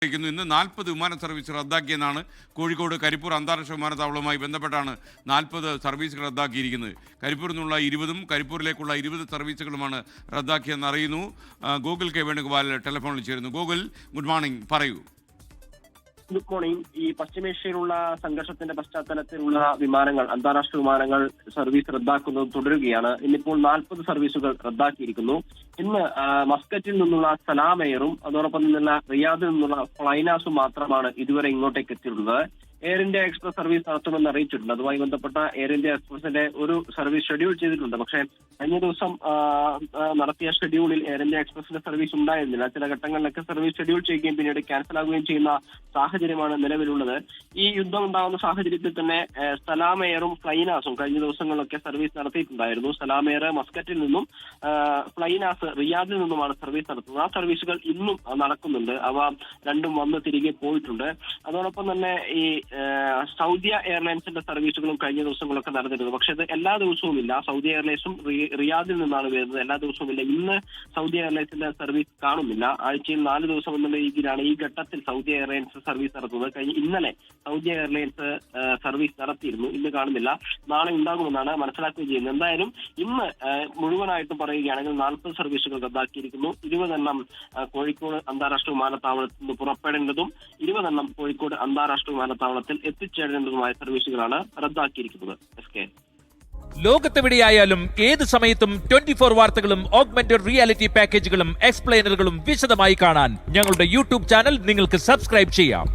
ഇന്ന് 40 വിമാന സർവീസ് റദ്ദാക്കിയെന്നാണ് കോഴിക്കോട് കരിപ്പൂർ അന്താരാഷ്ട്ര വിമാനത്താവളവുമായി ബന്ധപ്പെട്ടാണ് 40 സർവീസുകൾ റദ്ദാക്കിയിരിക്കുന്നത്. കരിപ്പൂരിൽ നിന്നുള്ള 20ഉം കരിപ്പൂരിലേക്കുള്ള 20 സർവീസുകളുമാണ് റദ്ദാക്കിയെന്ന് അറിയുന്നു. ഗൂഗിൾ കെ വേണുഗോപാൽ ടെലിഫോണിൽ ചേരുന്നു. ഗൂഗിൾ, ഗുഡ് മോർണിംഗ്, പറയൂ. Good morning. ഈ പശ്ചിമേഷ്യയിലുള്ള സംഘർഷത്തിന്റെ പശ്ചാത്തലത്തിലുള്ള വിമാനങ്ങൾ, അന്താരാഷ്ട്ര വിമാനങ്ങൾ സർവീസ് റദ്ദാക്കുന്നത് തുടരുകയാണ്. ഇന്നിപ്പോൾ 40 സർവീസുകൾ റദ്ദാക്കിയിരിക്കുന്നു. ഇന്ന് മസ്കറ്റിൽ നിന്നുള്ള സലാം എയറും അതോടൊപ്പം നിന്നുള്ള റിയാദിൽ നിന്നുള്ള ഫ്ലൈനാസും മാത്രമാണ് ഇതുവരെ ഇങ്ങോട്ടേക്ക് എത്തിയിട്ടുള്ളത്. എയർ ഇന്ത്യ എക്സ്പ്രസ് സർവീസ് നടത്തുമെന്ന് അറിയിച്ചിട്ടുണ്ട്. അതുമായി ബന്ധപ്പെട്ട എയർ ഇന്ത്യ എക്സ്പ്രസിന്റെ ഒരു സർവീസ് ഷെഡ്യൂൾ ചെയ്തിട്ടുണ്ട്. പക്ഷേ കഴിഞ്ഞ ദിവസം നടത്തിയ ഷെഡ്യൂളിൽ എയർ ഇന്ത്യ എക്സ്പ്രസിന്റെ സർവീസ് ഉണ്ടായിരുന്നില്ല. ചില ഘട്ടങ്ങളിലൊക്കെ സർവീസ് ഷെഡ്യൂൾ ചെയ്യുകയും പിന്നീട് ക്യാൻസൽ ആകുകയും ചെയ്യുന്ന സാഹചര്യമാണ് നിലവിലുള്ളത്. ഈ യുദ്ധം ഉണ്ടാകുന്ന സാഹചര്യത്തിൽ തന്നെ സലാം എയറും ഫ്ലൈനാസും കഴിഞ്ഞ ദിവസങ്ങളിലൊക്കെ സർവീസ് നടത്തിയിട്ടുണ്ടായിരുന്നു. സലാം എയർ മസ്കറ്റിൽ നിന്നും ഫ്ലൈനാസ് റിയാദിൽ നിന്നുമാണ് സർവീസ് നടത്തുന്നത്. ആ സർവീസുകൾ ഇന്നും നടക്കുന്നുണ്ട്. അവ രണ്ടും വന്ന് തിരികെ പോയിട്ടുണ്ട്. അതോടൊപ്പം തന്നെ ഈ സൗദി എയർലൈൻസിന്റെ സർവീസുകളും കഴിഞ്ഞ ദിവസങ്ങളൊക്കെ നടന്നിരുന്നു. പക്ഷെ ഇത് എല്ലാ ദിവസവും ഇല്ല. സൗദി എയർലൈൻസും റിയാദിൽ നിന്നാണ് വരുന്നത്. എല്ലാ ദിവസവും ഇല്ല. ഇന്ന് സൗദി എയർലൈൻസിന്റെ സർവീസ് കാണുന്നില്ല. ആഴ്ചയിൽ 4 ദിവസം എന്നുള്ള രീതിയിലാണ് ഈ ഘട്ടത്തിൽ സൗദി എയർലൈൻസ് സർവീസ് നടത്തുന്നത്. ഇന്നലെ സൗദി എയർലൈൻസ് സർവീസ് നടത്തിയിരുന്നു. ഇന്ന് കാണുന്നില്ല. നാളെ ഉണ്ടാകുമെന്നാണ് മനസ്സിലാക്കുകയും ചെയ്യുന്നത്. എന്തായാലും ഇന്ന് മുഴുവനായിട്ടും പറയുകയാണെങ്കിൽ 40 സർവീസുകൾ റദ്ദാക്കിയിരിക്കുന്നു. 20 എണ്ണം കോഴിക്കോട് അന്താരാഷ്ട്ര വിമാനത്താവളത്തിൽ നിന്ന് പുറപ്പെടേണ്ടതും 20 എണ്ണം കോഴിക്കോട് അന്താരാഷ്ട്ര വിമാനത്താവളത്തിൽ എത്തിച്ചേരേണ്ടതുമായ സർവീസുകളാണ് റദ്ദാക്കിയിരിക്കുന്നത്. ലോകത്തെവിടെയായാലും ഏത് സമയത്തും 24 വാർത്തകളും ഓഗ്മെന്റഡ് റിയാലിറ്റി പാക്കേജുകളും എക്സ്പ്ലെയിനറുകളും വിശദമായി കാണാൻ ഞങ്ങളുടെ യൂട്യൂബ് ചാനൽ നിങ്ങൾക്ക് സബ്സ്ക്രൈബ് ചെയ്യാം.